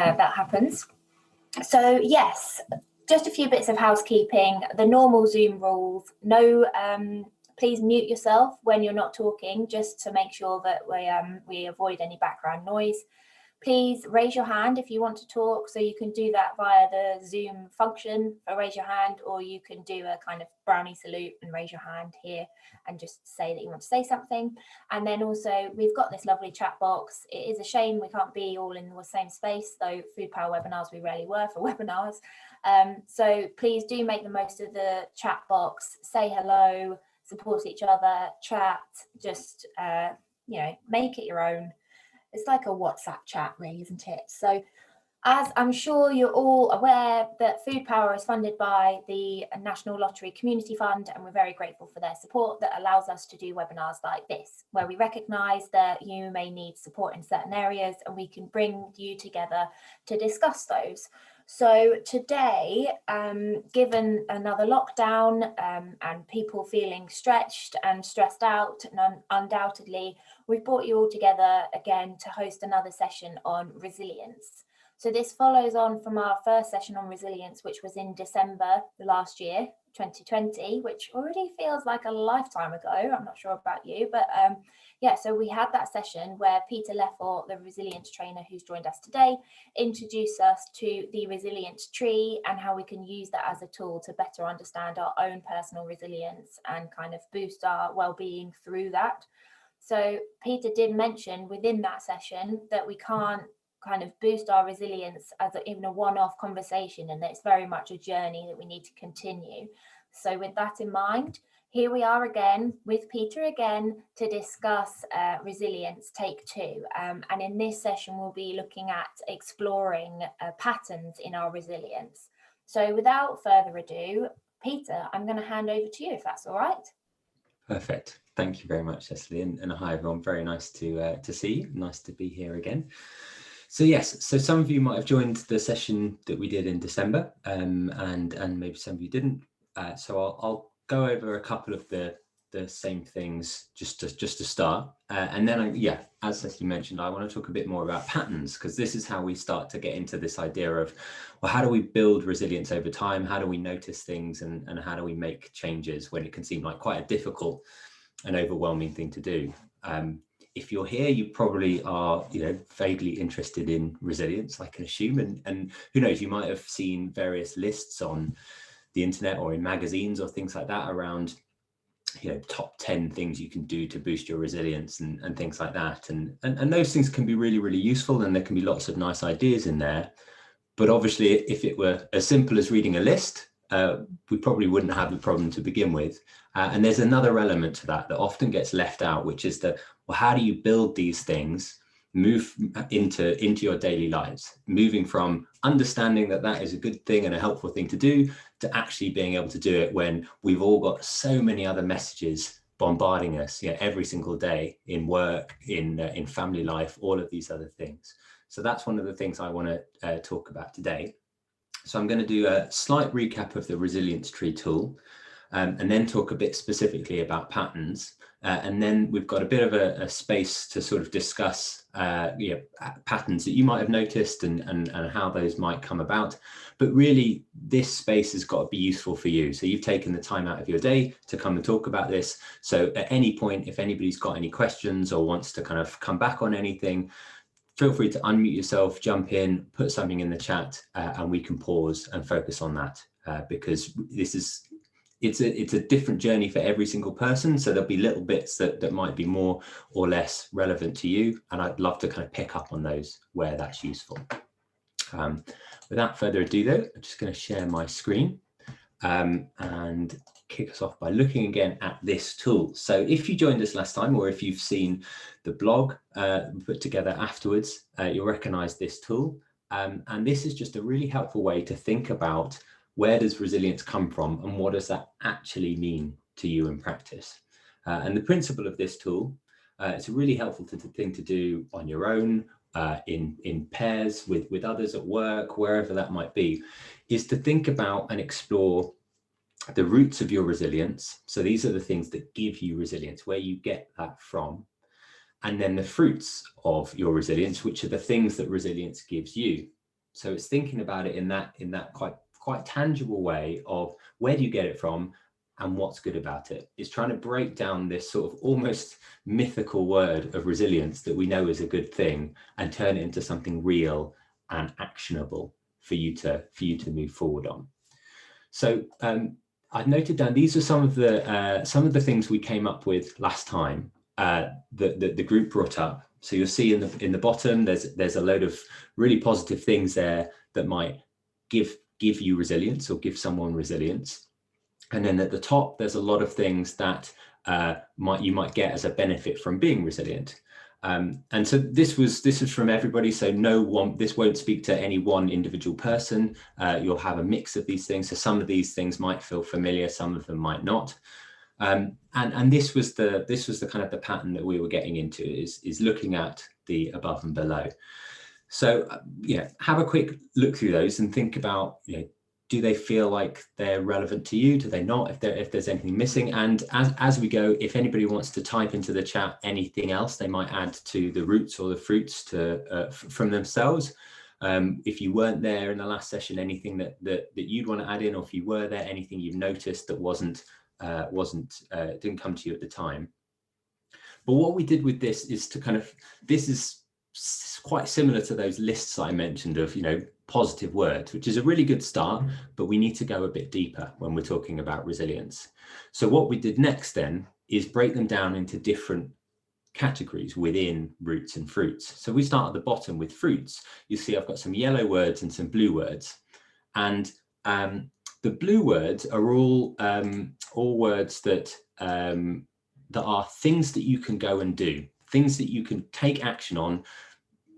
that happens. So yes, just a few bits of housekeeping. The normal Zoom rules. No, please mute yourself when you're not talking, just to make sure that we avoid any background noise. Please raise your hand if you want to talk. So you can do that via the Zoom function for raise your hand, or you can do a kind of brownie salute and raise your hand here and just say that you want to say something. And then also we've got this lovely chat box. It is a shame we can't be all in the same space, though Food Power webinars we rarely were for webinars. So please do make the most of the chat box, say hello, support each other, chat, just, make it your own. It's like a WhatsApp chat, really, isn't it? So as I'm sure you're all aware, that Food Power is funded by the National Lottery Community Fund, and we're very grateful for their support that allows us to do webinars like this, where we recognise that you may need support in certain areas and we can bring you together to discuss those. So today, given another lockdown and people feeling stretched and stressed out, and undoubtedly, we've brought you all together again to host another session on resilience. So this follows on from our first session on resilience, which was in December last year, 2020, which already feels like a lifetime ago. I'm not sure about you, but so we had that session where Peter Leffort, the resilience trainer who's joined us today, introduced us to the resilience tree and how we can use that as a tool to better understand our own personal resilience and kind of boost our well-being through that. So Peter did mention within that session that we can't kind of boost our resilience as even a one-off conversation, and that it's very much a journey that we need to continue. So with that in mind, here we are again with Peter again to discuss resilience take 2. And in this session, we'll be looking at exploring patterns in our resilience. So without further ado, Peter, I'm going to hand over to you if that's all right. Perfect. Thank you very much, Cecily, and hi everyone. Very nice to see you. Nice to be here again. So yes, so some of you might have joined the session that we did in December, and maybe some of you didn't. So I'll go over a couple of the same things just to start, and then as Cecily mentioned, I want to talk a bit more about patterns, because this is how we start to get into this idea of, well, how do we build resilience over time? How do we notice things, and how do we make changes when it can seem like quite a difficult and overwhelming thing to do? If you're here, you probably are, vaguely interested in resilience, I can assume, and who knows, you might have seen various lists on the internet or in magazines or things like that around, top 10 things you can do to boost your resilience and things like that. And those things can be really, really useful, and there can be lots of nice ideas in there. But obviously, if it were as simple as reading a list, we probably wouldn't have the problem to begin with. And there's another element to that often gets left out, which is that, well, how do you build these things, move into your daily lives, moving from understanding that is a good thing and a helpful thing to do, to actually being able to do it when we've all got so many other messages bombarding us, every single day, in work, in family life, all of these other things. So that's one of the things I want to talk about today. So I'm going to do a slight recap of the resilience tree tool, and then talk a bit specifically about patterns. And then we've got a bit of a space to sort of discuss patterns that you might have noticed and how those might come about. But really, this space has got to be useful for you. So you've taken the time out of your day to come and talk about this. So at any point, if anybody's got any questions or wants to kind of come back on anything, feel free to unmute yourself, jump in, put something in the chat, and we can pause and focus on that, because it's a different journey for every single person. So there'll be little bits that might be more or less relevant to you. And I'd love to kind of pick up on those where that's useful. Without further ado, though, I'm just going to share my screen and kick us off by looking again at this tool. So if you joined us last time, or if you've seen the blog put together afterwards, you'll recognize this tool. And this is just a really helpful way to think about, where does resilience come from, and what does that actually mean to you in practice? And the principle of this tool, it's a really helpful thing to do on your own, in pairs with others at work, wherever that might be, is to think about and explore the roots of your resilience. So these are the things that give you resilience, where you get that from. And then the fruits of your resilience, which are the things that resilience gives you. So it's thinking about it in that quite tangible way of where do you get it from and what's good about it. It's trying to break down this sort of almost mythical word of resilience that we know is a good thing and turn it into something real and actionable for you to move forward on. So I've noted down, these are some of the things we came up with last time that the group brought up. So you'll see in the bottom, there's a load of really positive things there that might give you resilience or give someone resilience. And then at the top, there's a lot of things that you might get as a benefit from being resilient. And so this is from everybody. So this won't speak to any one individual person. You'll have a mix of these things. So some of these things might feel familiar, some of them might not. And this was the kind of the pattern that we were getting into, is looking at the above and below. So have a quick look through those and think about, do they feel like they're relevant to you? Do they not? If there's anything missing, and as we go, if anybody wants to type into the chat anything else they might add to the roots or the fruits from themselves. If you weren't there in the last session, anything that you'd want to add in, or if you were there, anything you've noticed that didn't come to you at the time. But what we did with this is this is quite similar to those lists I mentioned of, positive words, which is a really good start, but we need to go a bit deeper when we're talking about resilience. So what we did next then is break them down into different categories within roots and fruits. So we start at the bottom with fruits. You see I've got some yellow words and some blue words. And the blue words are all words that are things that you can go and do, things that you can take action on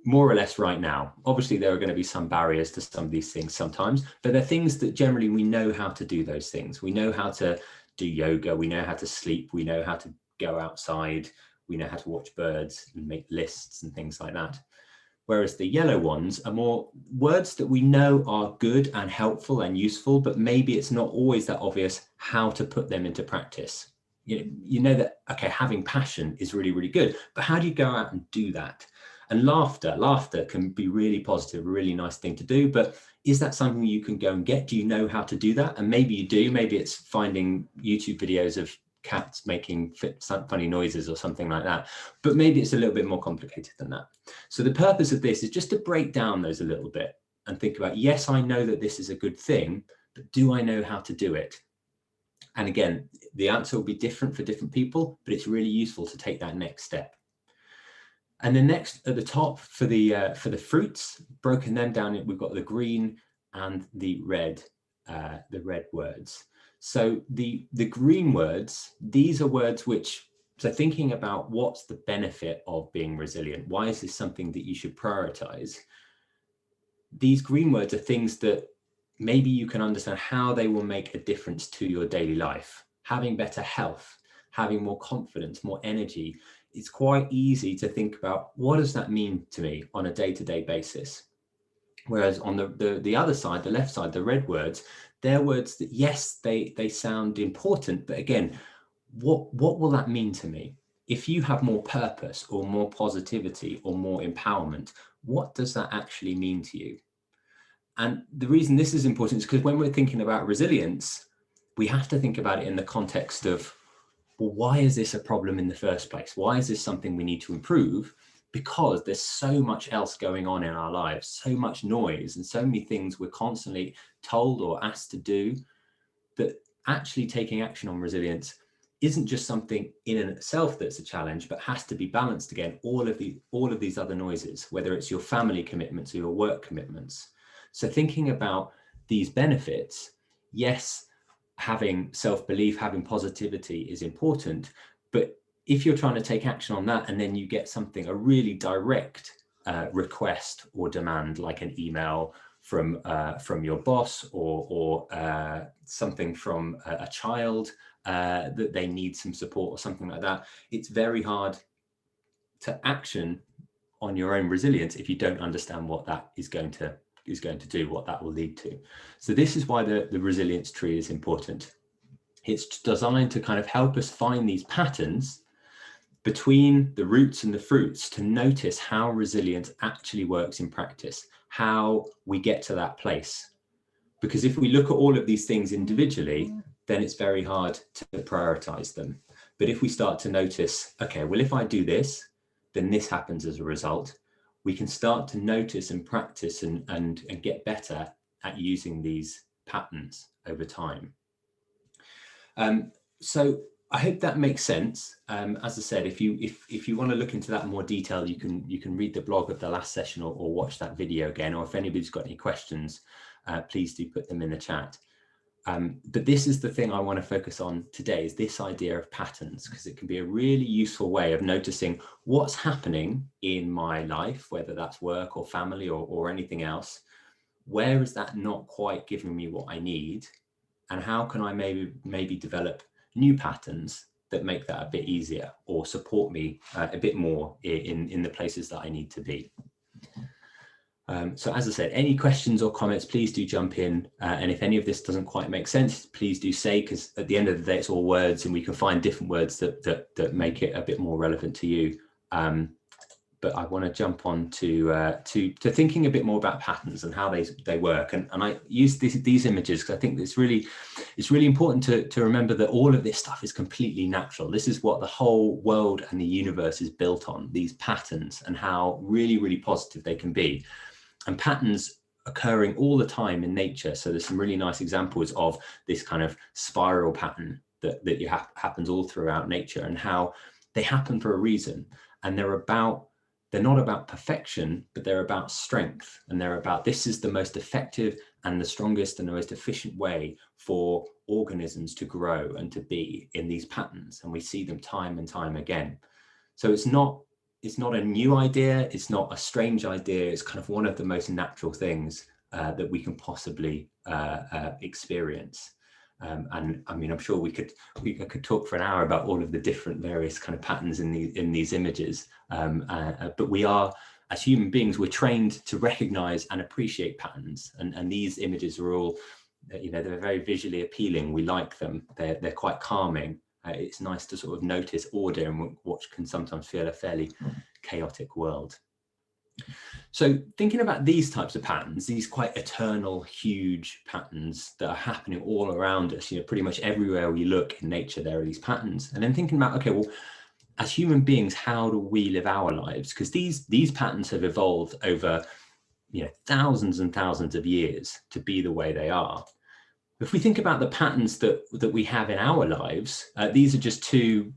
more or less right now. Obviously, there are going to be some barriers to some of these things sometimes, but they're things that generally we know how to do those things. We know how to do yoga, we know how to sleep, we know how to go outside, we know how to watch birds and make lists and things like that. Whereas the yellow ones are more words that we know are good and helpful and useful, but maybe it's not always that obvious how to put them into practice. You know that, okay, having passion is really, really good, but how do you go out and do that? And laughter can be really positive, a really nice thing to do, but is that something you can go and get? Do you know how to do that? And maybe you do, maybe it's finding YouTube videos of cats making funny noises or something like that, but maybe it's a little bit more complicated than that. So the purpose of this is just to break down those a little bit and think about, yes, I know that this is a good thing, but do I know how to do it? And again, the answer will be different for different people, but it's really useful to take that next step. And then next at the top for the fruits, broken them down, we've got the green and the red words. So the green words, these are words which, so thinking about what's the benefit of being resilient, why is this something that you should prioritize? These green words are things that maybe you can understand how they will make a difference to your daily life. Having better health, having more confidence, more energy. It's quite easy to think about, what does that mean to me on a day-to-day basis? Whereas on the other side, the left side, the red words, they're words that, yes, they sound important, but again, what will that mean to me? If you have more purpose or more positivity or more empowerment, what does that actually mean to you? And the reason this is important is because when we're thinking about resilience, we have to think about it in the context of, well, why is this a problem in the first place? Why is this something we need to improve? Because there's so much else going on in our lives, so much noise and so many things we're constantly told or asked to do, that actually taking action on resilience isn't just something in and itself that's a challenge, but has to be balanced against all of these other noises, whether it's your family commitments or your work commitments. So thinking about these benefits, yes, having self-belief, having positivity is important, but if you're trying to take action on that and then you get something, a really direct request or demand, like an email from your boss or something from a child that they need some support or something like that, it's very hard to action on your own resilience if you don't understand what that is going to do, what that will lead to. So this is why the resilience tree is important. It's designed to kind of help us find these patterns between the roots and the fruits to notice how resilience actually works in practice, how we get to that place. Because if we look at all of these things individually, then it's very hard to prioritize them. But if we start to notice, okay, well, if I do this, then this happens as a result, we can start to notice and practice and get better at using these patterns over time. So I hope that makes sense. As I said, if you want to look into that in more detail, you can read the blog of the last session or watch that video again. Or if anybody's got any questions, please do put them in the chat. But this is the thing I want to focus on today, is this idea of patterns, because it can be a really useful way of noticing what's happening in my life, whether that's work or family or anything else. Where is that not quite giving me what I need? And how can I maybe develop new patterns that make that a bit easier or support me a bit more in the places that I need to be? So as I said, any questions or comments, please do jump in. And if any of this doesn't quite make sense, please do say, because at the end of the day, it's all words and we can find different words that make it a bit more relevant to you. But I want to jump on to thinking a bit more about patterns and how they work. And I use these images because I think it's really important to remember that all of this stuff is completely natural. This is what the whole world and the universe is built on, these patterns, and how really, really positive they can be. And patterns occurring all the time in nature. So there's some really nice examples of this kind of spiral pattern that happens all throughout nature, and how they happen for a reason. And they're not about perfection, but they're about strength. And they're about, this is the most effective and the strongest and the most efficient way for organisms to grow and to be in these patterns. And we see them time and time again. So it's not a new idea. It's not a strange idea. It's kind of one of the most natural things that we can possibly experience. And I mean, I'm sure we could talk for an hour about all of the different various kind of patterns in these images. But we are, as human beings, we're trained to recognize and appreciate patterns. And these images are all, they're very visually appealing. We like them. They're quite calming. It's nice to sort of notice order in what can sometimes feel a fairly chaotic world. So thinking about these types of patterns, these quite eternal, huge patterns that are happening all around us, pretty much everywhere we look in nature, there are these patterns. And then thinking about, okay, well, as human beings, how do we live our lives? Because these patterns have evolved over, thousands and thousands of years to be the way they are. If we think about the patterns that we have in our lives, these are just two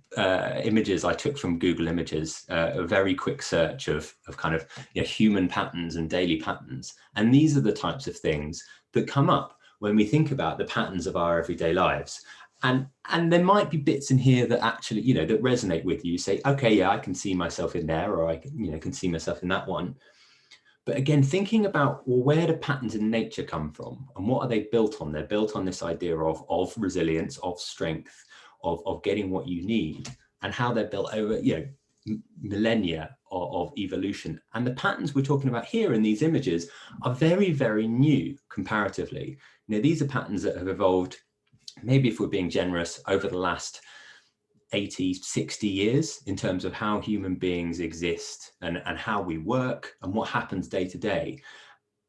images I took from Google Images, a very quick search of kind of human patterns and daily patterns. And these are the types of things that come up when we think about the patterns of our everyday lives. And there might be bits in here that actually, that resonate with you. You say, okay, yeah, I can see myself in there, or I can see myself in that one. But again, thinking about, well, where do patterns in nature come from and what are they built on? They're built on this idea of resilience, of strength, of getting what you need, and how they're built over, millennia of evolution. And the patterns we're talking about here in these images are very, very new comparatively. These are patterns that have evolved, maybe if we're being generous, over the last 80, 60 years in terms of how human beings exist and how we work and what happens day to day.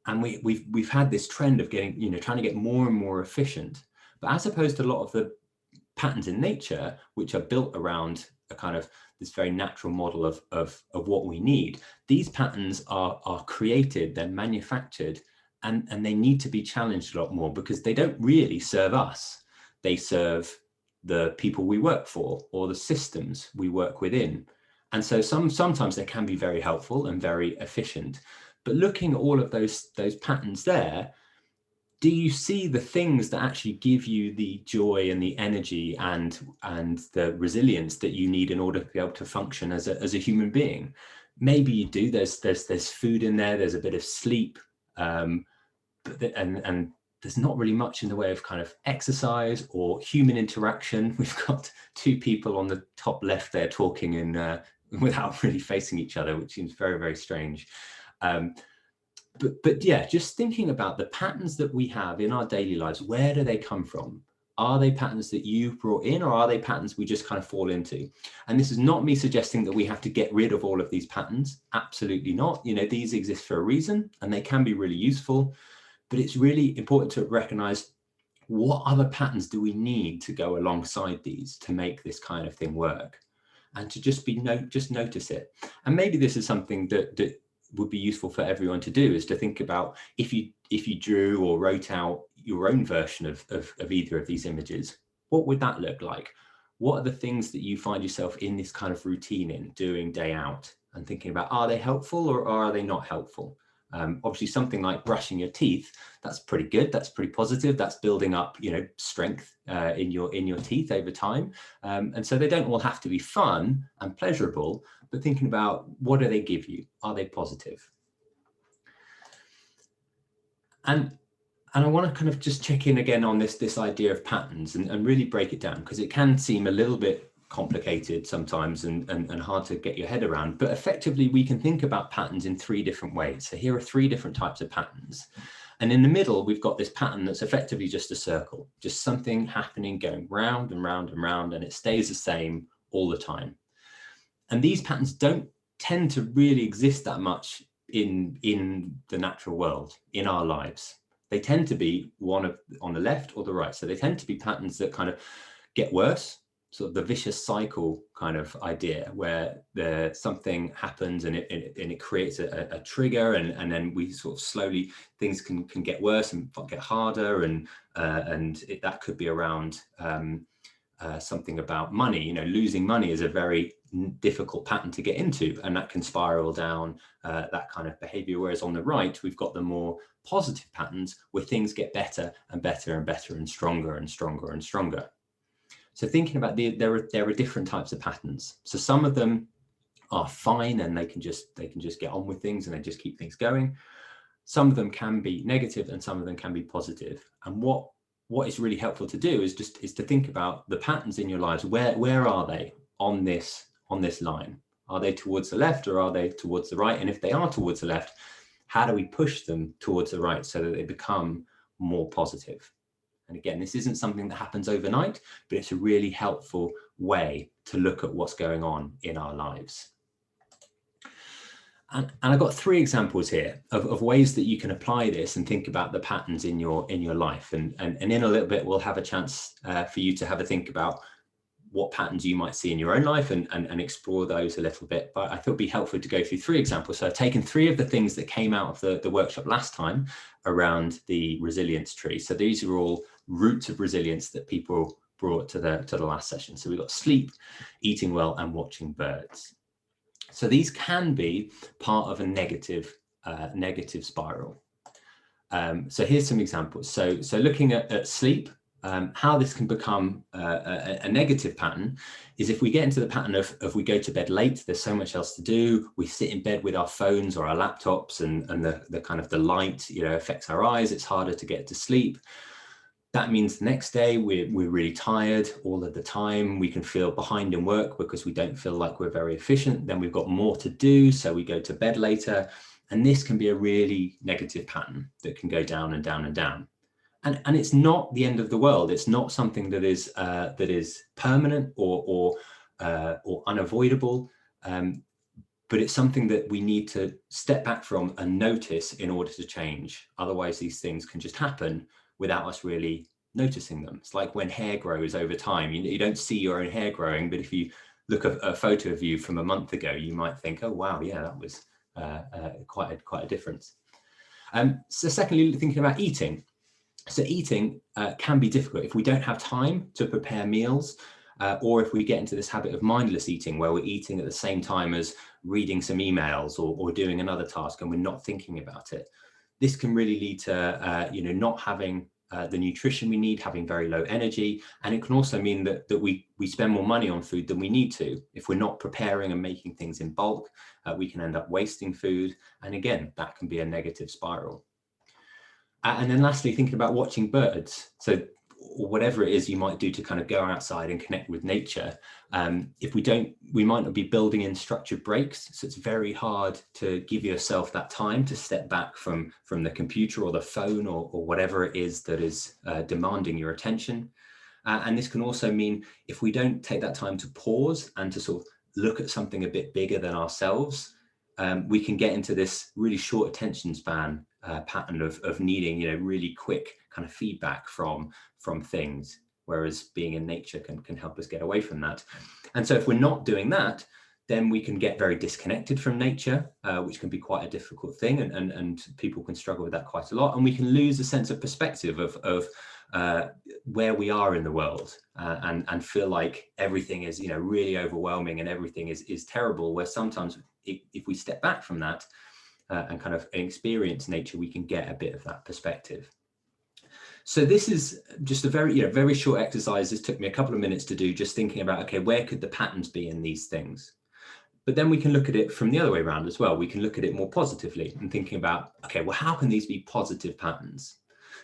And we've had this trend of getting, trying to get more and more efficient. But as opposed to a lot of the patterns in nature, which are built around a kind of this very natural model of what we need, these patterns are created, they're manufactured, and they need to be challenged a lot more because they don't really serve us. They serve the people we work for or the systems we work within. And so sometimes they can be very helpful and very efficient. But looking at all of those patterns there, do you see the things that actually give you the joy and the energy and the resilience that you need in order to be able to function as a human being? Maybe you do. There's food in there. There's a bit of sleep, and there's not really much in the way of kind of exercise or human interaction. We've got two people on the top left there talking without really facing each other, which seems very, very strange. But yeah, just thinking about the patterns that we have in our daily lives, where do they come from? Are they patterns that you've brought in, or are they patterns we just kind of fall into? And this is not me suggesting that we have to get rid of all of these patterns. Absolutely not. You know, these exist for a reason and they can be really useful, but it's really important to recognize what other patterns do we need to go alongside these to make this kind of thing work, and to just notice it. And maybe this is something that would be useful for everyone to do, is to think about if you drew or wrote out your own version of either of these images, what would that look like? What are the things that you find yourself in this kind of routine in doing day out, and thinking about, are they helpful or are they not helpful? Obviously something like brushing your teeth, that's pretty good, that's pretty positive, that's building up, you know, strength in your teeth over time. And so they don't all have to be fun and pleasurable, but thinking about, what do they give you? Are they positive? And I want to kind of just check in again on this idea of patterns and really break it down, because it can seem a little bit complicated sometimes and hard to get your head around. But effectively, we can think about patterns in 3 different ways. So here are 3 different types of patterns. And in the middle, we've got this pattern that's effectively just a circle, just something happening, going round and round and round, and it stays the same all the time. And these patterns don't tend to really exist that much in the natural world, in our lives. They tend to be on the left or the right. So they tend to be patterns that kind of get worse, sort of the vicious cycle kind of idea, where something happens and it creates a trigger, and then we sort of slowly, things can get worse and get harder, and that could be around something about money. You know, losing money is a very difficult pattern to get into, and that can spiral down that kind of behavior. Whereas on the right, we've got the more positive patterns where things get better and better and better and stronger and stronger and stronger. So thinking about there are different types of patterns. So some of them are fine and they can just get on with things and they just keep things going. Some of them can be negative and some of them can be positive. And what is really helpful to do is to think about the patterns in your lives. Where are they on this line? Are they towards the left or are they towards the right? And if they are towards the left, how do we push them towards the right so that they become more positive? And again, this isn't something that happens overnight, but it's a really helpful way to look at what's going on in our lives. And I've got 3 examples here of ways that you can apply this and think about the patterns in your life. And in a little bit, we'll have a chance for you to have a think about what patterns you might see in your own life and explore those a little bit. But I thought it'd be helpful to go through 3 examples. So I've taken 3 of the things that came out of the workshop last time around the resilience tree. So these are all roots of resilience that people brought to the last session. So we've got sleep, eating well, and watching birds. So these can be part of a negative spiral. So here's some examples. So looking at sleep, how this can become a negative pattern is if we get into the pattern of we go to bed late, there's so much else to do, we sit in bed with our phones or our laptops, and the kind of the light, you know, affects our eyes, it's harder to get to sleep. That means the next day we're really tired all of the time. We can feel behind in work because we don't feel like we're very efficient. Then we've got more to do, so we go to bed later. And this can be a really negative pattern that can go down and down and down. And it's not the end of the world. It's not something that is permanent or unavoidable. But it's something that we need to step back from and notice in order to change. Otherwise, these things can just happen without us really noticing them. It's like when hair grows over time. You don't see your own hair growing, but if you look at a photo of you from a month ago, you might think, oh, wow, yeah, that was quite a difference. So secondly, thinking about eating. So eating can be difficult if we don't have time to prepare meals, or if we get into this habit of mindless eating where we're eating at the same time as reading some emails or doing another task and we're not thinking about it. This can really lead to not having the nutrition we need, having very low energy, and it can also mean that we spend more money on food than we need to. If we're not preparing and making things in bulk, we can end up wasting food, and again, that can be a negative spiral. And then lastly, thinking about watching birds. So whatever it is you might do to kind of go outside and connect with nature. If we might not be building in structured breaks. So it's very hard to give yourself that time to step back from the computer or the phone or whatever it is that is demanding your attention. And this can also mean if we don't take that time to pause and to sort of look at something a bit bigger than ourselves, we can get into this really short attention span pattern of needing, really quick kind of feedback from things, whereas being in nature can help us get away from that. And so if we're not doing that, then we can get very disconnected from nature, which can be quite a difficult thing, and people can struggle with that quite a lot. And we can lose a sense of perspective of where we are in the world, and feel like everything is, really overwhelming and everything is terrible, where sometimes if we step back from that and kind of experience nature, we can get a bit of that perspective. So this is just a very short exercise. This took me a couple of minutes to do, just thinking about, okay, where could the patterns be in these things? But then we can look at it from the other way around as well. We can look at it more positively and thinking about, okay, well, how can these be positive patterns?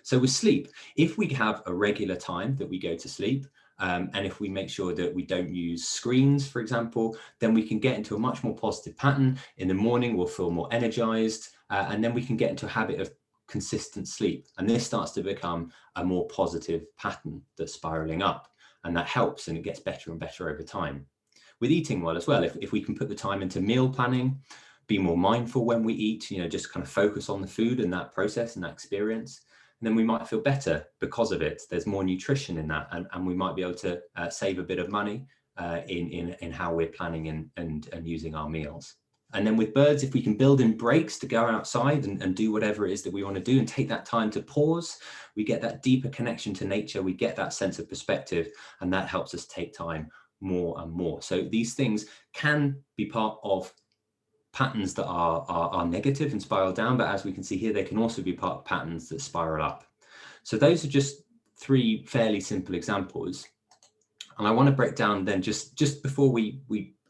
So with sleep, if we have a regular time that we go to sleep, and if we make sure that we don't use screens, for example, then we can get into a much more positive pattern. In the morning, we'll feel more energized, and then we can get into a habit of consistent sleep. And this starts to become a more positive pattern that's spiraling up, and that helps, and it gets better and better over time. With eating well as well, if we can put the time into meal planning, be more mindful when we eat, just kind of focus on the food and that process and that experience, and then we might feel better because of it. There's more nutrition in that, and we might be able to save a bit of money in how we're planning and using our meals. And then with birds, if we can build in breaks to go outside and do whatever it is that we want to do and take that time to pause, we get that deeper connection to nature, we get that sense of perspective, and that helps us take time more and more. So these things can be part of patterns that are negative and spiral down, but as we can see here, they can also be part of patterns that spiral up. So those are just 3 fairly simple examples. And I want to break down then, just before we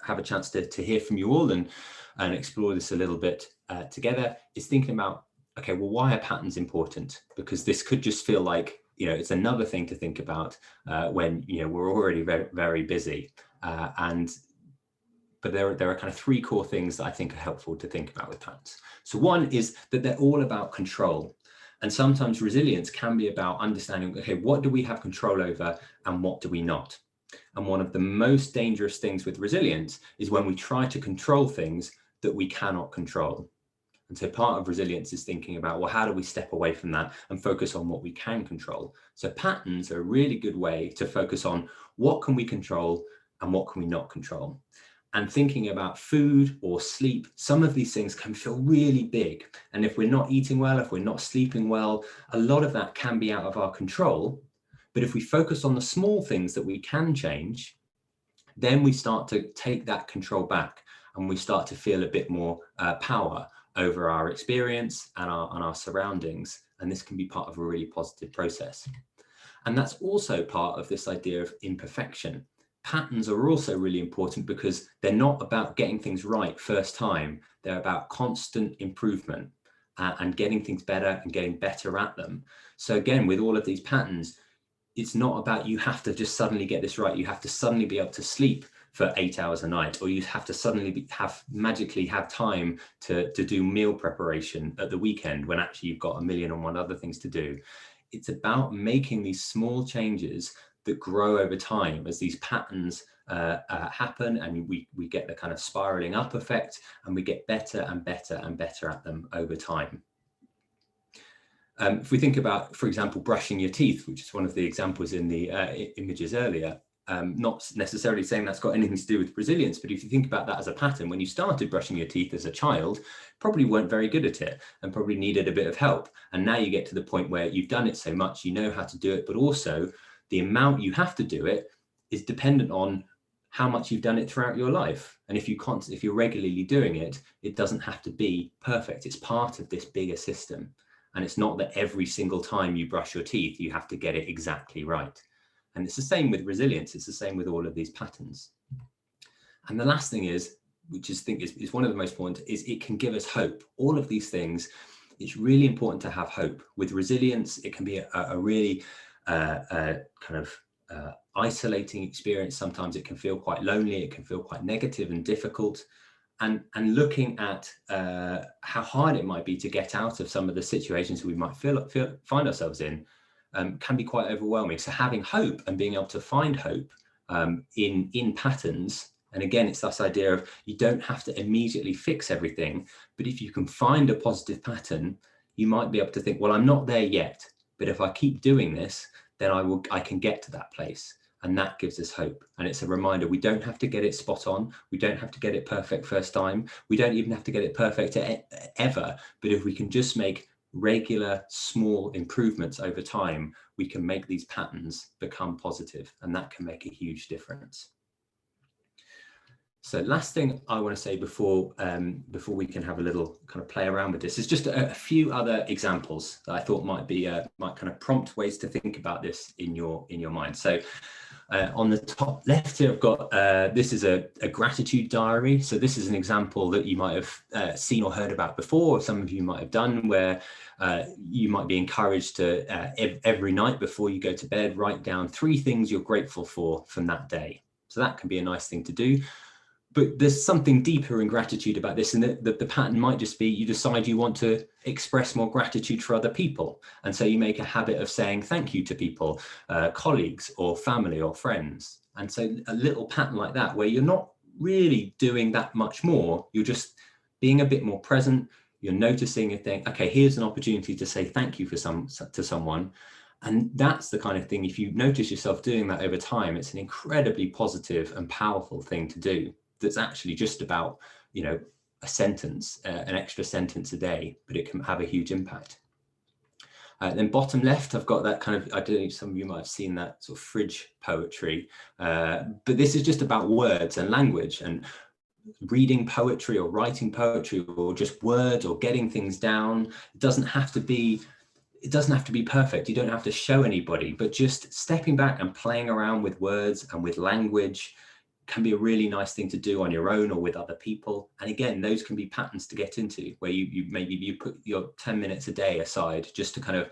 have a chance to hear from you all and explore this a little bit together, is thinking about, okay, well, why are patterns important? Because this could just feel like, it's another thing to think about when, we're already very, very busy. But there are kind of 3 core things that I think are helpful to think about with patterns. So one is that they're all about control. And sometimes resilience can be about understanding, okay, what do we have control over and what do we not? And one of the most dangerous things with resilience is when we try to control things that we cannot control. And so part of resilience is thinking about, well, how do we step away from that and focus on what we can control? So patterns are a really good way to focus on what can we control and what can we not control. And thinking about food or sleep, some of these things can feel really big. And if we're not eating well, if we're not sleeping well, a lot of that can be out of our control. But if we focus on the small things that we can change, then we start to take that control back and we start to feel a bit more power over our experience and our surroundings. And this can be part of a really positive process. And that's also part of this idea of imperfection. Patterns are also really important because they're not about getting things right first time. They're about constant improvement and getting things better and getting better at them. So again, with all of these patterns, it's not about you have to just suddenly get this right. You have to suddenly be able to sleep for 8 hours a night, or you have to suddenly magically have time to do meal preparation at the weekend when actually you've got 1,000,001 other things to do. It's about making these small changes that grow over time as these patterns happen, and we get the kind of spiraling up effect, and we get better and better and better at them over time. If we think about, for example, brushing your teeth, which is one of the examples in the images earlier, not necessarily saying that's got anything to do with resilience, but if you think about that as a pattern, when you started brushing your teeth as a child, probably weren't very good at it and probably needed a bit of help. And now you get to the point where you've done it so much, you know how to do it, but also the amount you have to do it is dependent on how much you've done it throughout your life. And if you're regularly doing it, it doesn't have to be perfect. It's part of this bigger system. And it's not that every single time you brush your teeth, you have to get it exactly right. And it's the same with resilience. It's the same with all of these patterns. And the last thing is, which I think is one of the most important, is it can give us hope. All of these things, it's really important to have hope. With resilience, it can be a really kind of isolating experience. Sometimes it can feel quite lonely. It can feel quite negative and difficult. And looking at how hard it might be to get out of some of the situations we might find ourselves in, can be quite overwhelming. So having hope and being able to find hope in patterns, and again, it's this idea of you don't have to immediately fix everything, but if you can find a positive pattern, you might be able to think, well, I'm not there yet, but if I keep doing this, then I can get to that place. And that gives us hope. And it's a reminder, we don't have to get it spot on. We don't have to get it perfect first time. We don't even have to get it perfect ever. But if we can just make regular small improvements over time, we can make these patterns become positive, and that can make a huge difference. So last thing I want to say before we can have a little kind of play around with this is just a few other examples that I thought might kind of prompt ways to think about this in your mind. So on the top left here, I've got this is a gratitude diary. So this is an example that you might have seen or heard about before, or some of you might have done, where you might be encouraged to every night before you go to bed, write down 3 things you're grateful for from that day. So that can be a nice thing to do. But there's something deeper in gratitude about this, and the pattern might just be you decide you want to express more gratitude for other people. And so you make a habit of saying thank you to people, colleagues or family or friends. And so a little pattern like that, where you're not really doing that much more, you're just being a bit more present, you're noticing a thing, okay, here's an opportunity to say thank you to someone. And that's the kind of thing, if you notice yourself doing that over time, it's an incredibly positive and powerful thing to do. That's actually just about, a sentence, an extra sentence a day, but it can have a huge impact. Then bottom left, I've got that kind of, I don't know, some of you might have seen that sort of fridge poetry, but this is just about words and language and reading poetry or writing poetry or just words or getting things down. It doesn't have to be perfect. You don't have to show anybody, but just stepping back and playing around with words and with language can be a really nice thing to do on your own or with other people. And again, those can be patterns to get into, where you maybe put your 10 minutes a day aside just to kind of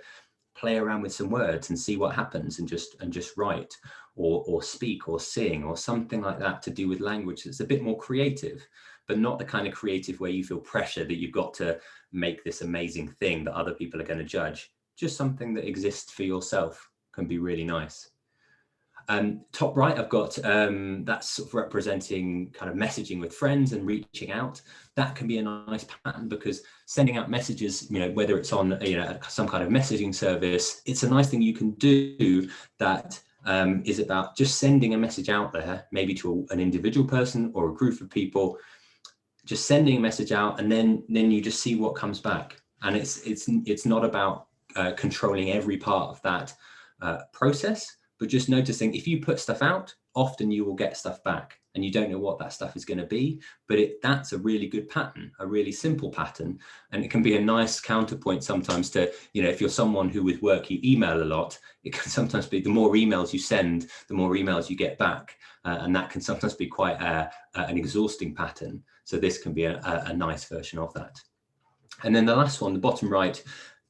play around with some words and see what happens, and just write or speak or sing or something like that to do with language that's a bit more creative, but not the kind of creative where you feel pressure that you've got to make this amazing thing that other people are going to judge. Just something that exists for yourself can be really nice. Top right, I've got that's sort of representing kind of messaging with friends and reaching out. That can be a nice pattern, because sending out messages, whether it's on some kind of messaging service, it's a nice thing you can do that is about just sending a message out there, maybe to an individual person or a group of people, just sending a message out, and then you just see what comes back. And it's not about controlling every part of that process, but just noticing if you put stuff out, often you will get stuff back, and you don't know what that stuff is going to be, but that's a really good pattern, a really simple pattern. And it can be a nice counterpoint sometimes to, if you're someone who with work you email a lot, it can sometimes be the more emails you send, the more emails you get back. And that can sometimes be quite an exhausting pattern. So this can be a nice version of that. And then the last one, the bottom right,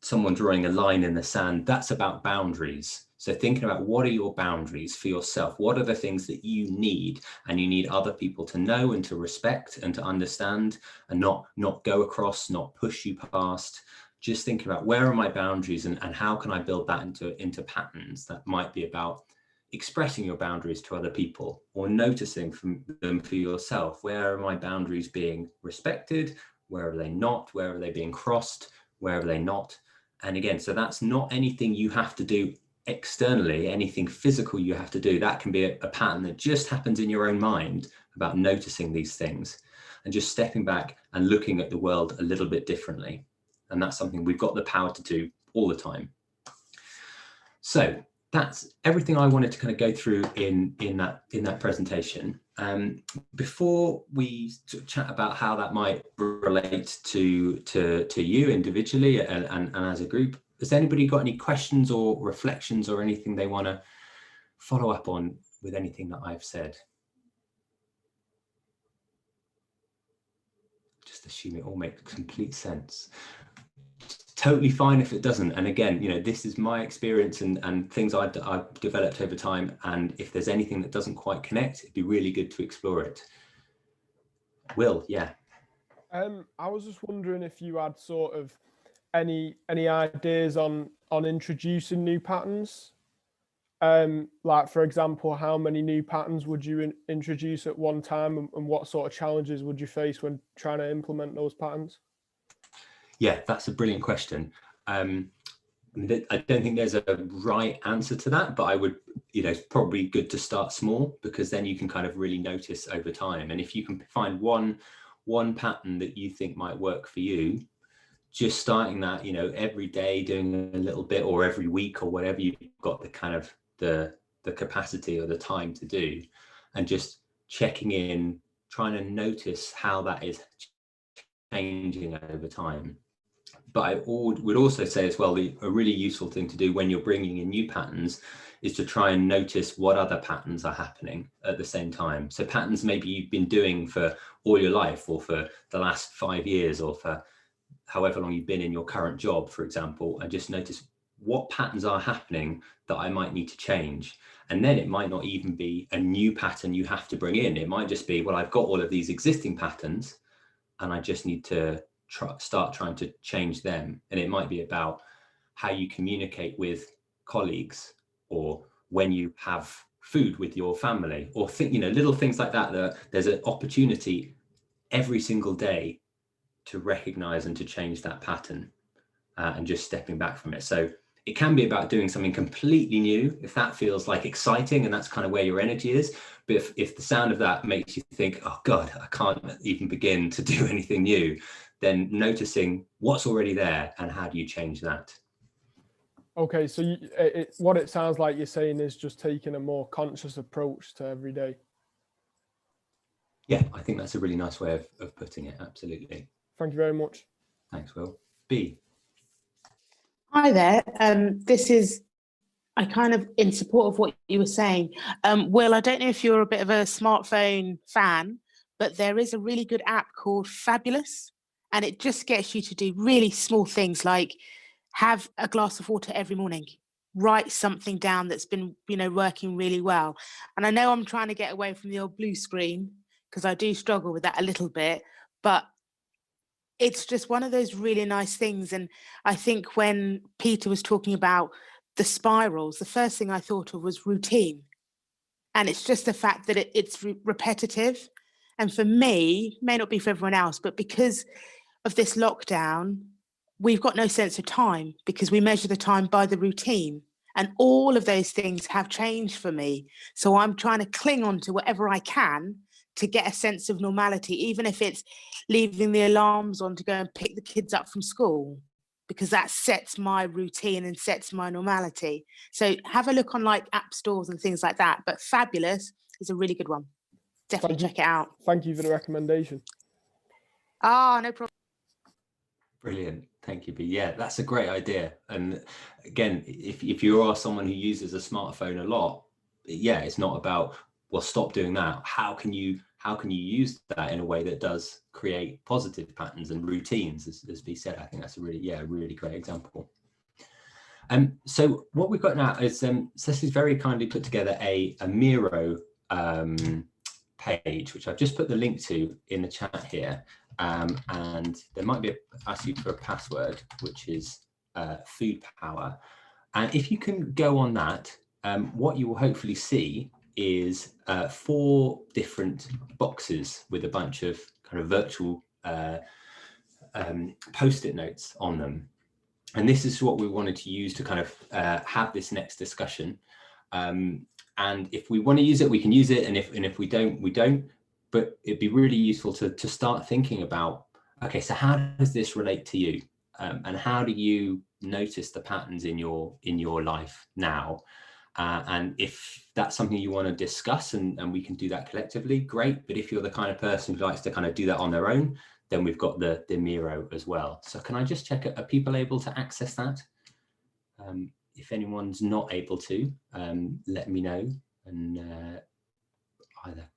someone drawing a line in the sand, that's about boundaries. So thinking about, what are your boundaries for yourself? What are the things that you need, and you need other people to know and to respect and to understand, and not go across, not push you past. Just thinking about, where are my boundaries, and how can I build that into patterns that might be about expressing your boundaries to other people, or noticing them for yourself. Where are my boundaries being respected? Where are they not? Where are they being crossed? Where are they not? And again, so that's not anything you have to do externally, anything physical you have to do. That can be a pattern that just happens in your own mind, about noticing these things and just stepping back and looking at the world a little bit differently. And that's something we've got the power to do all the time. So that's everything I wanted to kind of go through in that presentation. Before we chat about how that might relate to you individually and as a group, has anybody got any questions or reflections or anything they want to follow up on with anything that I've said? Just assume it all makes complete sense. Totally fine if it doesn't. And again, this is my experience and things I've developed over time. And if there's anything that doesn't quite connect, it'd be really good to explore it. Will, yeah. I was just wondering if you had sort of any ideas on on introducing new patterns? Like, for example, how many new patterns would you introduce at one time, and what sort of challenges would you face when trying to implement those patterns? Yeah, that's a brilliant question. I don't think there's a right answer to that, but I would, it's probably good to start small, because then you can kind of really notice over time. And if you can find one pattern that you think might work for you, just starting that, every day, doing a little bit, or every week, or whatever you've got the kind of the capacity or the time to do, and just checking in, trying to notice how that is changing over time. But I would also say as well, a really useful thing to do when you're bringing in new patterns is to try and notice what other patterns are happening at the same time. So patterns maybe you've been doing for all your life, or for the last 5 years, or for however long you've been in your current job, for example, and just notice what patterns are happening that I might need to change. And then it might not even be a new pattern you have to bring in. It might just be, well, I've got all of these existing patterns and I just need to start trying to change them. And it might be about how you communicate with colleagues, or when you have food with your family, or little things like that. There's an opportunity every single day to recognize and to change that pattern, and just stepping back from it. So it can be about doing something completely new, if that feels like exciting and that's kind of where your energy is. But if the sound of that makes you think, oh God, I can't even begin to do anything new, then noticing what's already there and how do you change that. Okay, so what it sounds like you're saying is just taking a more conscious approach to every day. Yeah, I think that's a really nice way of putting it. Absolutely. Thank you very much. Thanks, Will. B. Hi there. I kind of in support of what you were saying. Will, I don't know if you're a bit of a smartphone fan, but there is a really good app called Fabulous, and it just gets you to do really small things like have a glass of water every morning, write something down that's been, working really well. And I know I'm trying to get away from the old blue screen, because I do struggle with that a little bit, but it's just one of those really nice things. And I think when Peter was talking about the spirals, the first thing I thought of was routine. And it's just the fact that it's repetitive. And for me, may not be for everyone else, but because of this lockdown, we've got no sense of time, because we measure the time by the routine. And all of those things have changed for me. So I'm trying to cling on to whatever I can to get a sense of normality, even if it's leaving the alarms on to go and pick the kids up from school, because that sets my routine and sets my normality. So have a look on like app stores and things like that. But Fabulous is a really good one. Definitely check it out. Thank you for the recommendation. No problem. Brilliant. Thank you, B. Yeah, that's a great idea. And again, if you are someone who uses a smartphone a lot, yeah, it's not about, well, stop doing that. How can you use that in a way that does create positive patterns and routines, as B said? I think that's a really great example. So what we've got now is Cecily's very kindly put together a Miro page, which I've just put the link to in the chat here. And there might be ask you for a password, which is food power. And if you can go on that, what you will hopefully see is 4 different boxes with a bunch of kind of virtual post-it notes on them. And this is what we wanted to use to kind of have this next discussion. And if we want to use it, we can use it. And if we don't, we don't. But it'd be really useful to start thinking about, okay, so how does this relate to you? And how do you notice the patterns in your life now? And if that's something you want to discuss and we can do that collectively, great. But if you're the kind of person who likes to kind of do that on their own, then we've got the Miro as well. So can I just check, are people able to access that? If anyone's not able to, let me know. And either.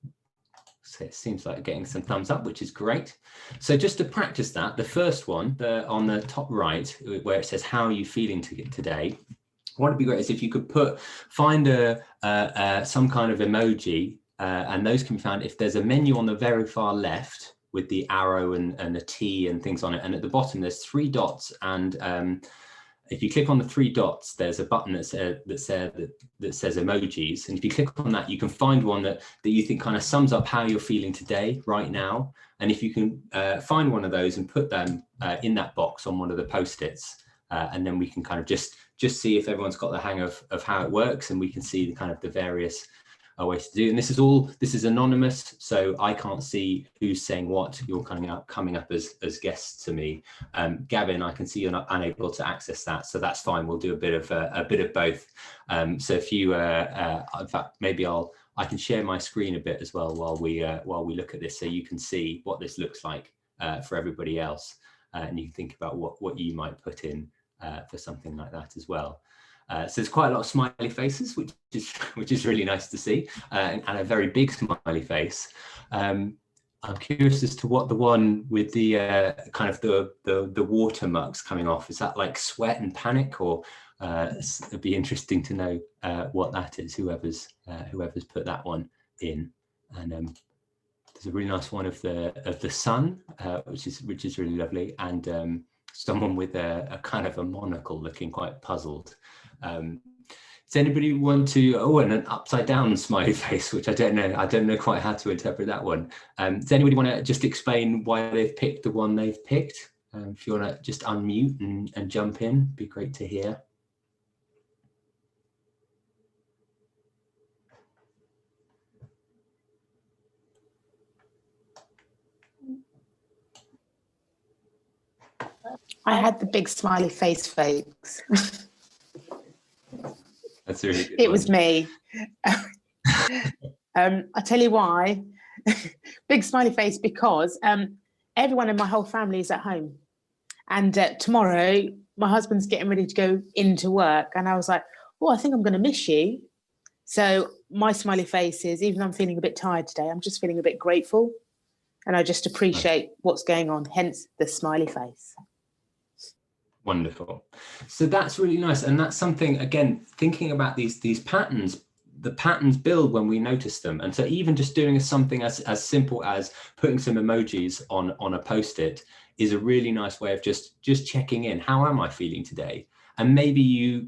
So it seems like getting some thumbs up, which is great. So just to practice that, the first one, on the top right, where it says, how are you feeling today? What would be great is if you could find some kind of emoji, and those can be found if there's a menu on the very far left with the arrow and a T and things on it. And at the bottom, there's 3 dots and if you click on the 3 dots, there's a button that says emojis. And if you click on that, you can find one that you think kind of sums up how you're feeling today, right now. And if you can find one of those and put them in that box on one of the Post-its, and then we can kind of just see if everyone's got the hang of how it works, and we can see the kind of the various ways to do. And this is anonymous, so I can't see who's saying what. You're coming up as guests to me. Gavin, I can see you're not unable to access that, so that's fine. We'll do a bit of both. So if you, in fact, maybe I can share my screen a bit as well while we look at this, so you can see what this looks like for everybody else, and you can think about what you might put in for something like that as well. So there's quite a lot of smiley faces, which is really nice to see, and a very big smiley face. I'm curious as to what the one with the kind of the watermarks coming off, is that like sweat and panic, or it'd be interesting to know what that is. Whoever's put that one in, and there's a really nice one of the sun, which is really lovely, and someone with a kind of a monocle looking quite puzzled. Does anybody want to, and an upside down smiley face, which I don't know quite how to interpret that one. Does anybody want to just explain why they've picked the one they've picked? If you want to just unmute and jump in, be great to hear. I had the big smiley face, folks. That's a really good It one. was me. I tell you why. Big smiley face, because everyone in my whole family is at home, and tomorrow my husband's getting ready to go into work, and I was like, oh, I think I'm going to miss you. So my smiley face is, even though I'm feeling a bit tired today, I'm just feeling a bit grateful, and I just appreciate what's going on, hence the smiley face. Wonderful. So that's really nice. And that's something, again, thinking about these patterns, the patterns build when we notice them. And so even just doing something as simple as putting some emojis on a Post-it is a really nice way of just checking in. How am I feeling today? And maybe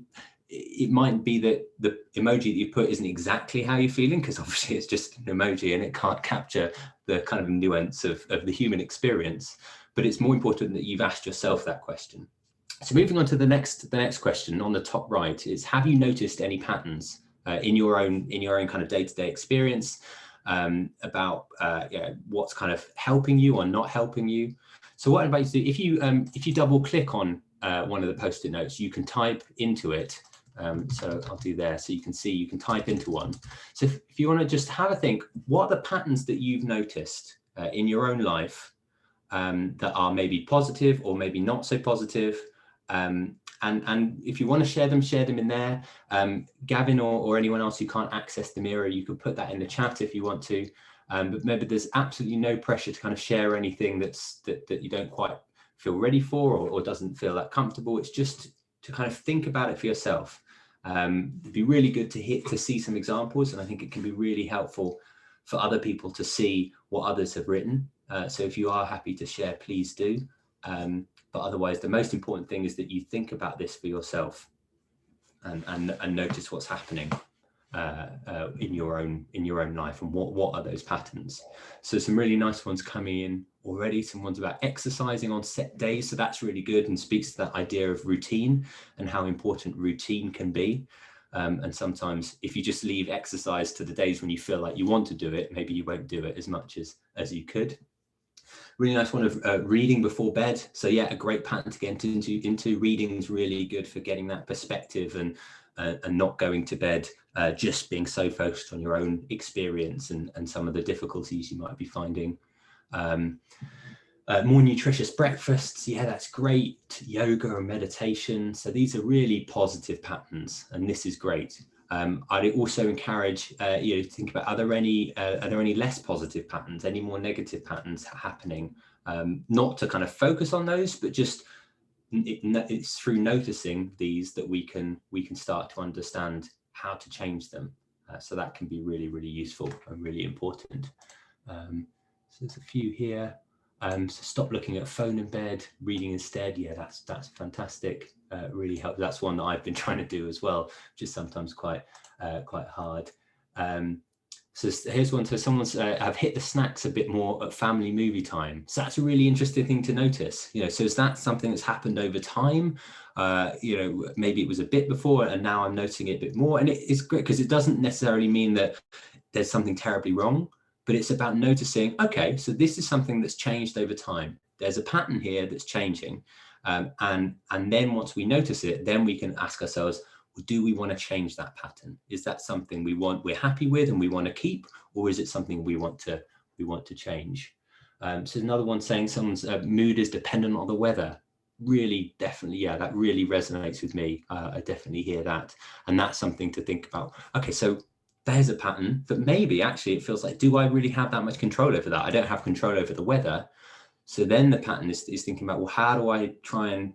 it might be that the emoji that you put isn't exactly how you're feeling, because obviously it's just an emoji and it can't capture the kind of nuance of the human experience. But it's more important that you've asked yourself that question. So moving on to the next question on the top right is, have you noticed any patterns in your own kind of day-to-day experience about what's kind of helping you or not helping you? So what I invite you to do, if you double click on one of the Post-it notes, you can type into it. So I'll do there, so you can type into one. So if you want to just have a think, what are the patterns that you've noticed in your own life that are maybe positive or maybe not so positive? And if you want to share them in there. Gavin or anyone else who can't access the mirror, you can put that in the chat if you want to. But maybe there's absolutely no pressure to kind of share anything that you don't quite feel ready for or doesn't feel that comfortable. It's just to kind of think about it for yourself. It'd be really good to see some examples, and I think it can be really helpful for other people to see what others have written. So if you are happy to share, please do. But otherwise, the most important thing is that you think about this for yourself and notice what's happening in your own life, and what are those patterns. So some really nice ones coming in already. Some ones about exercising on set days, so that's really good and speaks to that idea of routine and how important routine can be. And sometimes if you just leave exercise to the days when you feel like you want to do it, maybe you won't do it as much as you could. Really nice one of reading before bed. So yeah, a great pattern to get into. Reading is really good for getting that perspective and not going to bed just being so focused on your own experience and some of the difficulties you might be finding. More nutritious breakfasts, yeah, that's great. Yoga and meditation. So these are really positive patterns, and this is great. I'd also encourage you to think about, are there any less positive patterns, any more negative patterns happening? Not to kind of focus on those, but just it's through noticing these that we can start to understand how to change them. So that can be really, really useful and really important. So there's a few here. So stop looking at a phone in bed, reading instead. Yeah, that's fantastic. really helps. That's one that I've been trying to do as well, which is sometimes quite hard. So here's one. So someone's I've hit the snacks a bit more at family movie time. So that's a really interesting thing to notice. So is that something that's happened over time? Maybe it was a bit before and now I'm noticing it a bit more. And it's great because it doesn't necessarily mean that there's something terribly wrong, but it's about noticing, okay, so this is something that's changed over time. There's a pattern here that's changing. And then once we notice it, then we can ask ourselves, do we want to change that pattern? Is that something we're happy with and we want to keep, or is it something we want to change? So another one saying someone's mood is dependent on the weather. Really, definitely, yeah, that really resonates with me. I definitely hear that, and that's something to think about. Okay, so there's a pattern that maybe actually it feels like, do I really have that much control over that? I don't have control over the weather. So then the pattern is thinking about, well, how do I try and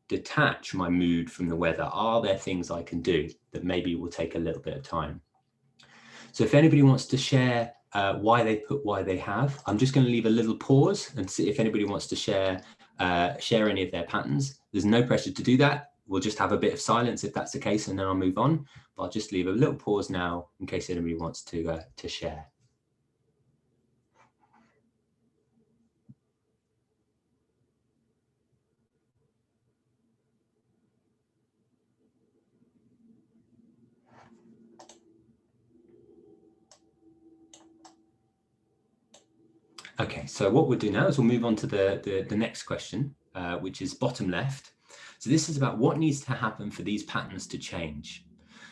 detach my mood from the weather? Are there things I can do that maybe will take a little bit of time? So if anybody wants to share why they have, I'm just going to leave a little pause and see if anybody wants to share any of their patterns. There's no pressure to do that. We'll just have a bit of silence if that's the case, and then I'll move on. But I'll just leave a little pause now in case anybody wants to share. Okay, so what we'll do now is we'll move on to the next question, which is bottom left. So this is about what needs to happen for these patterns to change.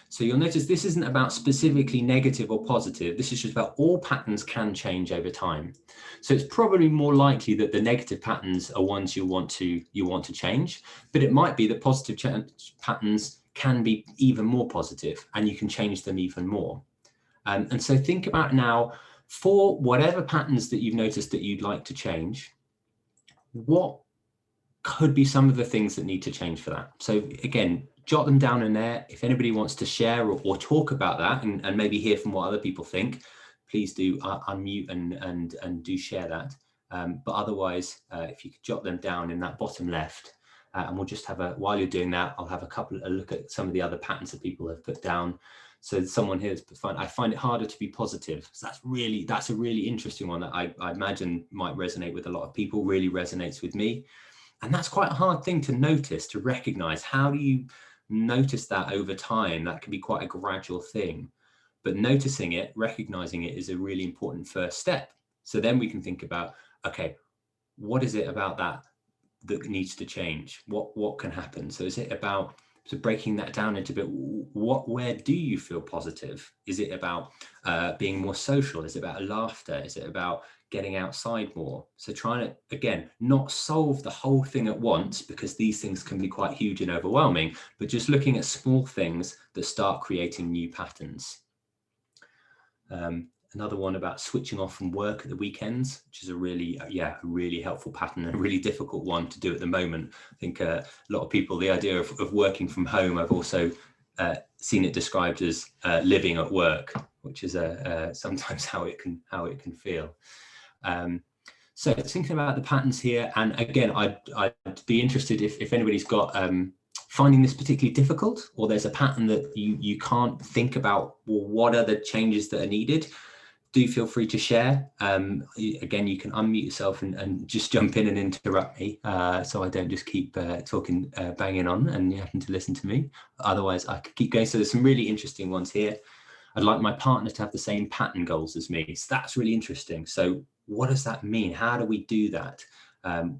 So you'll notice this isn't about specifically negative or positive. This is just about all patterns can change over time. So it's probably more likely that the negative patterns are ones you want to change, but it might be that positive patterns can be even more positive and you can change them even more. And so think about now, for whatever patterns that you've noticed that you'd like to change, what could be some of the things that need to change for that? So again, jot them down in there. If anybody wants to share or talk about that and maybe hear from what other people think, please do unmute and do share that. But otherwise, if you could jot them down in that bottom left, and we'll just have while you're doing that, I'll have a look at some of the other patterns that people have put down. So someone here has put, I find it harder to be positive. So that's a really interesting one that I imagine might resonate with a lot of people, really resonates with me. And that's quite a hard thing to notice, to recognize. How do you notice that over time? That can be quite a gradual thing, but noticing it, recognizing it is a really important first step. So then we can think about, okay, what is it about that needs to change? What can happen? So is it about breaking that down into a bit, where do you feel positive? Is it about being more social? Is it about laughter? Is it about getting outside more? So trying to, again, not solve the whole thing at once, because these things can be quite huge and overwhelming, but just looking at small things that start creating new patterns. Another one about switching off from work at the weekends, which is a really helpful pattern, and a really difficult one to do at the moment. I think a lot of people, the idea of working from home, I've also seen it described as living at work, which is sometimes how it can feel. So thinking about the patterns here, and again, I'd be interested if anybody's got finding this particularly difficult, or there's a pattern that you can't think about, well, what are the changes that are needed? Do feel free to share. Again, you can unmute yourself and just jump in and interrupt me, so I don't just keep talking, banging on and you having to listen to me. Otherwise, I could keep going. So there's some really interesting ones here. I'd like my partner to have the same pattern goals as me. So that's really interesting. So what does that mean? How do we do that?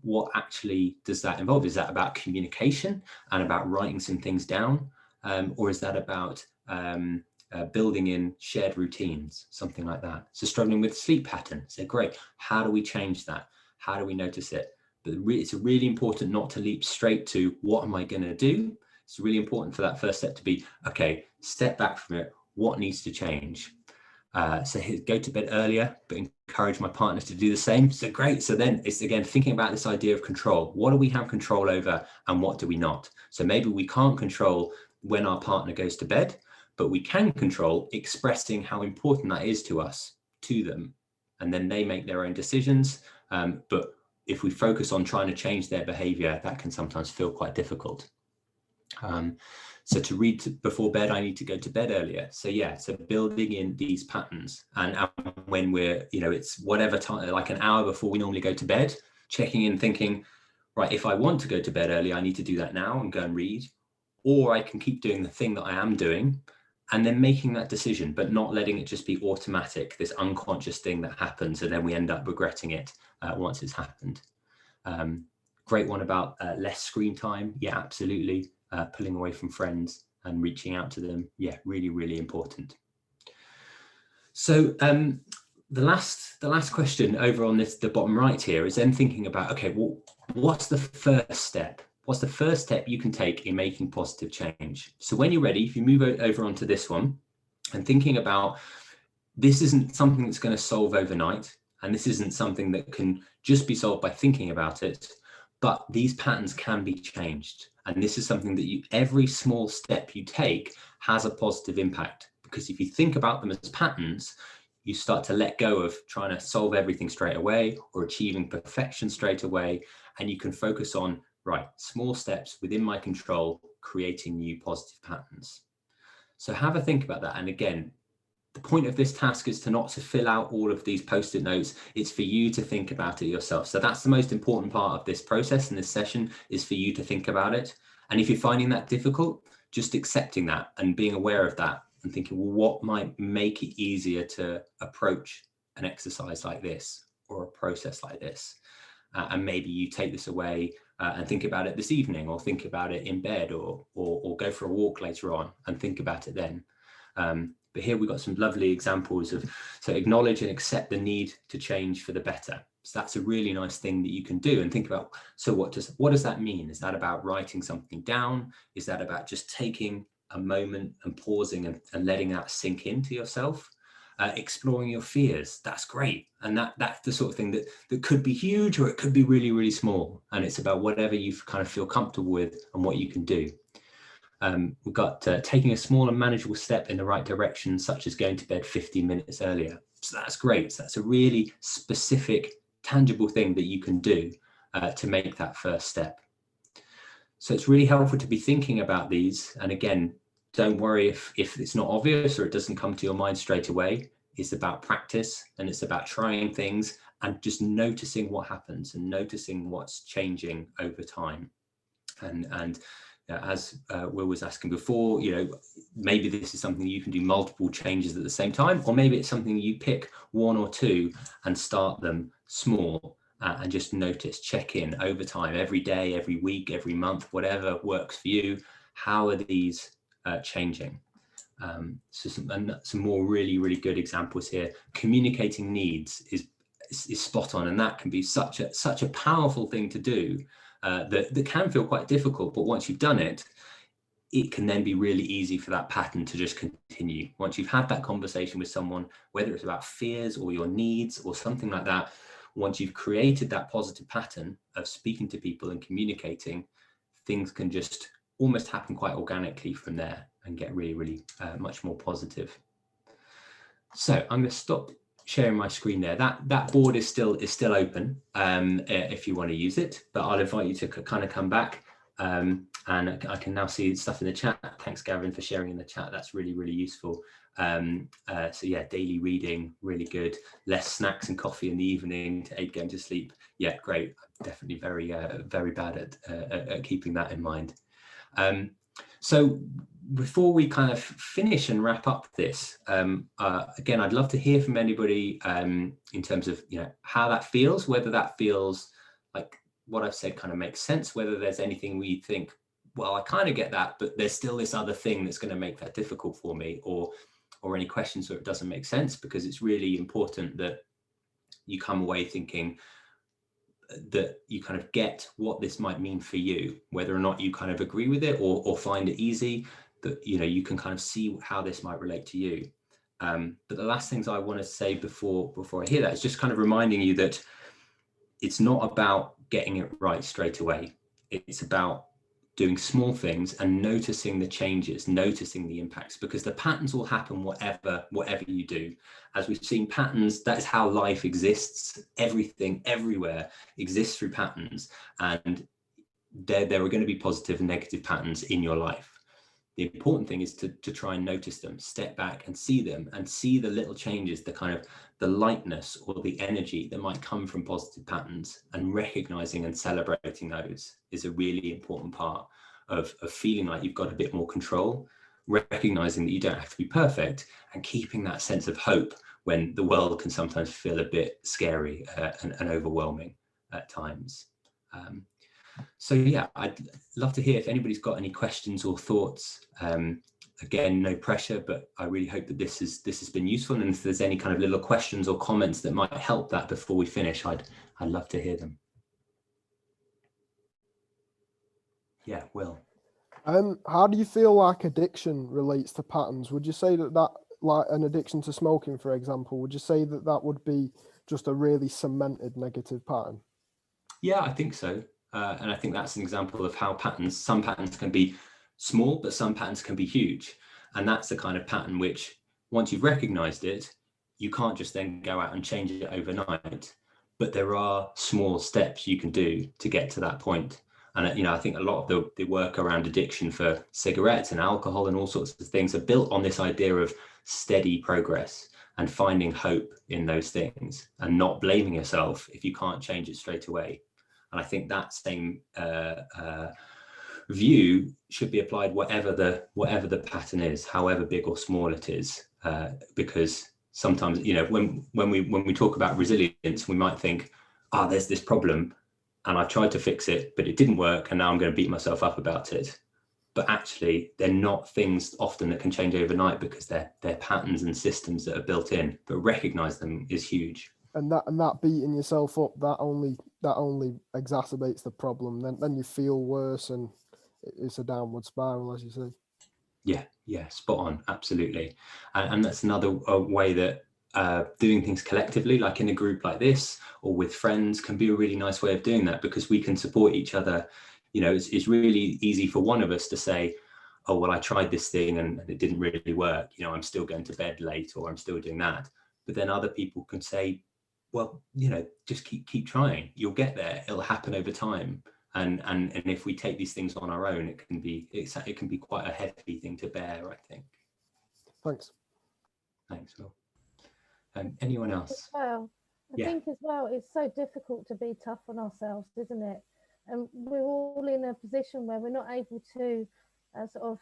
What actually does that involve? Is that about communication and about writing some things down? Or is that about building in shared routines, something like that? So struggling with sleep pattern. So great, how do we change that? How do we notice it? But it's really important not to leap straight to what am I going to do? It's really important for that first step to be, okay, step back from it. What needs to change? So go to bed earlier, but encourage my partners to do the same. So great. So then it's again thinking about this idea of control. What do we have control over and what do we not? So maybe we can't control when our partner goes to bed, but we can control expressing how important that is to us, to them, and then they make their own decisions. But if we focus on trying to change their behavior, that can sometimes feel quite difficult. So to read before bed, I need to go to bed earlier. So yeah, so building in these patterns, and when we're, it's whatever time, like an hour before we normally go to bed, checking in, thinking, right, if I want to go to bed early, I need to do that now and go and read, or I can keep doing the thing that I am doing, and then making that decision, but not letting it just be automatic, this unconscious thing that happens, and then we end up regretting it once it's happened. Great one about less screen time. Yeah, absolutely. Pulling away from friends and reaching out to them. Yeah, really, really important. So the last question over on the bottom right here is then thinking about, okay, well, what's the first step? What's the first step you can take in making positive change? So when you're ready, if you move over onto this one and thinking about, this isn't something that's going to solve overnight, and this isn't something that can just be solved by thinking about it, but these patterns can be changed. And this is something that every small step you take has a positive impact, because if you think about them as patterns, you start to let go of trying to solve everything straight away or achieving perfection straight away. And you can focus on, right, small steps within my control, creating new positive patterns. So have a think about that. And again, the point of this task is not to fill out all of these post-it notes. It's for you to think about it yourself. So that's the most important part of this process and this session, is for you to think about it. And if you're finding that difficult, just accepting that and being aware of that and thinking, well, what might make it easier to approach an exercise like this or a process like this? And maybe you take this away and think about it this evening, or think about it in bed, or go for a walk later on and think about it then. But here we've got some lovely examples of, so acknowledge and accept the need to change for the better. So that's a really nice thing that you can do, and think about, so what does that mean? Is that about writing something down? Is that about just taking a moment and pausing and letting that sink into yourself? Exploring your fears, that's great. And that's the sort of thing that could be huge, or it could be really, really small. And it's about whatever you kind of feel comfortable with and what you can do. We've got taking a small and manageable step in the right direction, such as going to bed 15 minutes earlier. So that's great. So that's a really specific, tangible thing that you can do to make that first step. So it's really helpful to be thinking about these. And again, don't worry if it's not obvious or it doesn't come to your mind straight away. It's about practice, and it's about trying things and just noticing what happens and noticing what's changing over time. And as Will was asking before, maybe this is something you can do multiple changes at the same time, or maybe it's something you pick one or two and start them small and just notice, check in over time, every day, every week, every month, whatever works for you. How are these changing? So some more really, really good examples here. Communicating needs is spot on, and that can be such a powerful thing to do. That can feel quite difficult, but once you've done it, it can then be really easy for that pattern to just continue. Once you've had that conversation with someone, whether it's about fears or your needs or something like that, once you've created that positive pattern of speaking to people and communicating, things can just almost happen quite organically from there and get really, really much more positive. So I'm going to stop sharing my screen there. That board is still open if you want to use it, but I'll invite you to kind of come back, and I can now see stuff in the chat. Thanks, Gavin, for sharing in the chat. That's really, really useful. So yeah, daily reading, really good. Less snacks and coffee in the evening to aid going to sleep. Yeah, great. Definitely very bad at keeping that in mind. So before we kind of finish and wrap up this, again, I'd love to hear from anybody in terms of how that feels, whether that feels like what I've said kind of makes sense, whether there's anything we think, well, I kind of get that, but there's still this other thing that's going to make that difficult for me, or any questions where it doesn't make sense, because it's really important that you come away thinking that you kind of get what this might mean for you, whether or not you kind of agree with it or find it easy, that you can kind of see how this might relate to you. But the last things I want to say before I hear that is just kind of reminding you that it's not about getting it right straight away. It's about doing small things and noticing the changes, noticing the impacts, because the patterns will happen whatever you do. As we've seen, patterns, that is how life exists. Everything, everywhere exists through patterns. And there are going to be positive and negative patterns in your life. The important thing is to try and notice them, step back and see them, and see the little changes, the kind of the lightness or the energy that might come from positive patterns, and recognizing and celebrating those is a really important part of feeling like you've got a bit more control, recognizing that you don't have to be perfect, and keeping that sense of hope when the world can sometimes feel a bit scary and overwhelming at times. So yeah, I'd love to hear if anybody's got any questions or thoughts. Again, no pressure, but I really hope that this has been useful. And if there's any kind of little questions or comments that might help that before we finish, I'd love to hear them. Yeah, Will. How do you feel like addiction relates to patterns? Would you say that like an addiction to smoking, for example, would you say that would be just a really cemented negative pattern? Yeah, I think so. And I think that's an example of how some patterns can be small, but some patterns can be huge. And that's the kind of pattern which, once you've recognized it, you can't just then go out and change it overnight. But there are small steps you can do to get to that point. And, I think a lot of the work around addiction for cigarettes and alcohol and all sorts of things are built on this idea of steady progress and finding hope in those things and not blaming yourself if you can't change it straight away. And I think that same view should be applied whatever the pattern is, however big or small it is, because sometimes, when we talk about resilience, we might think, there's this problem and I've tried to fix it, but it didn't work, and now I'm going to beat myself up about it. But actually, they're not things often that can change overnight, because they're patterns and systems that are built in. But recognize them is huge. And that beating yourself up, that only exacerbates the problem. Then you feel worse, and it's a downward spiral, as you say. Yeah, spot on, absolutely. And that's another way that doing things collectively, like in a group like this or with friends, can be a really nice way of doing that, because we can support each other. It's really easy for one of us to say, oh, well, I tried this thing and it didn't really work. I'm still going to bed late, or I'm still doing that. But then other people can say, well, just keep trying. You'll get there. It'll happen over time. And if we take these things on our own, it can be quite a heavy thing to bear, I think. Thanks, Will. Anyone else? Well, I think as well, it's so difficult to be tough on ourselves, isn't it? And we're all in a position where we're not able to sort of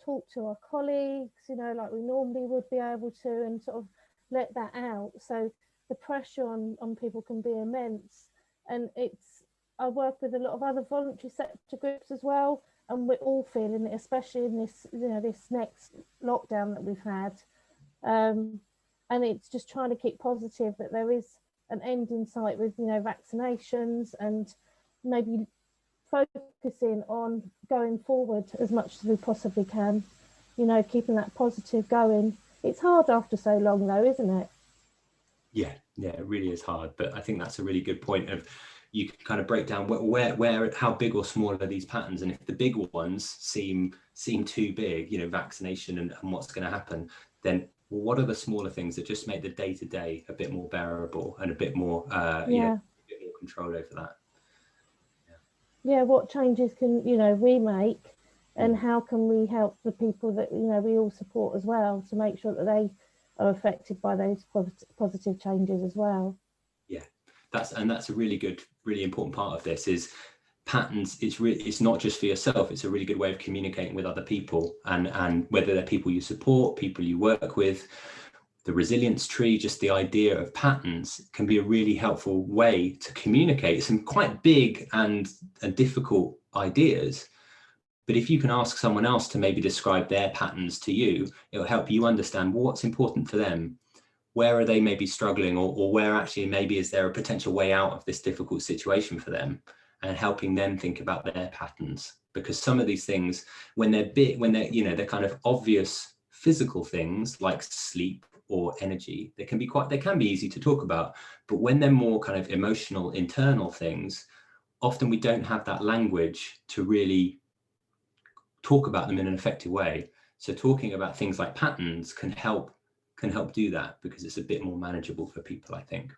talk to our colleagues, like we normally would be able to, and sort of let that out. So the pressure on people can be immense. And I work with a lot of other voluntary sector groups as well, and we're all feeling it, especially in this, this next lockdown that we've had. And it's just trying to keep positive that there is an end in sight with, vaccinations, and maybe focusing on going forward as much as we possibly can, keeping that positive going. It's hard after so long though, isn't it? Yeah, it really is hard. But I think that's a really good point of, you can kind of break down where how big or small are these patterns. And if the big ones seem too big, vaccination and what's going to happen, then what are the smaller things that just make the day-to-day a bit more bearable and a bit more, a bit more control over that? What changes can, we make, and how can we help the people that, we all support as well, to make sure that they are affected by those positive changes as well. Yeah, that's a really good, really important part of this is patterns. It's not just for yourself. It's a really good way of communicating with other people, and whether they're people you support, people you work with. The resilience tree, just the idea of patterns, can be a really helpful way to communicate some quite big and difficult ideas. But if you can ask someone else to maybe describe their patterns to you, it'll help you understand what's important for them. Where are they maybe struggling, or where actually maybe is there a potential way out of this difficult situation for them, and helping them think about their patterns. Because some of these things, when they're they're kind of obvious physical things like sleep or energy, they can be easy to talk about. But when they're more kind of emotional, internal things, often we don't have that language to really talk about them in an effective way. So talking about things like patterns can help do that, because it's a bit more manageable for people, I think.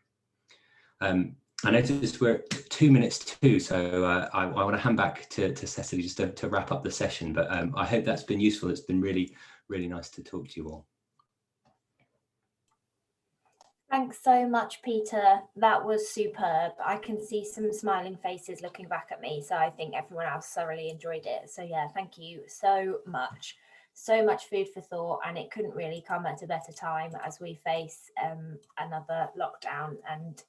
I noticed we're at 2 minutes too, so I want to hand back to Cecily just to wrap up the session, but I hope that's been useful. It's been really, really nice to talk to you all. Thanks so much, Peter. That was superb. I can see some smiling faces looking back at me, so I think everyone else thoroughly enjoyed it. So yeah, thank you so much. So much food for thought, and it couldn't really come at a better time as we face another lockdown and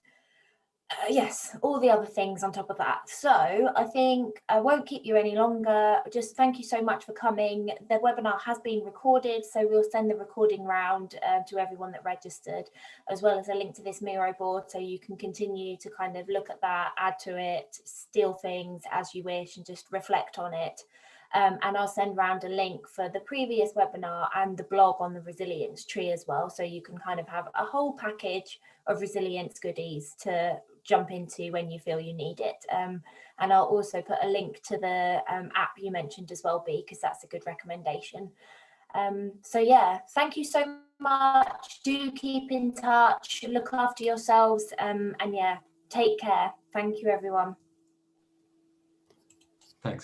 yes, all the other things on top of that. So I think I won't keep you any longer. Just thank you so much for coming. The webinar has been recorded, so we'll send the recording round to everyone that registered, as well as a link to this Miro board, so you can continue to kind of look at that, add to it, steal things as you wish, and just reflect on it. And I'll send round a link for the previous webinar and the blog on the resilience tree as well, so you can kind of have a whole package of resilience goodies to jump into when you feel you need it. And I'll also put a link to the app you mentioned as well, B, because that's a good recommendation. So yeah, thank you so much. Do keep in touch, look after yourselves, and yeah, take care. Thank you, everyone.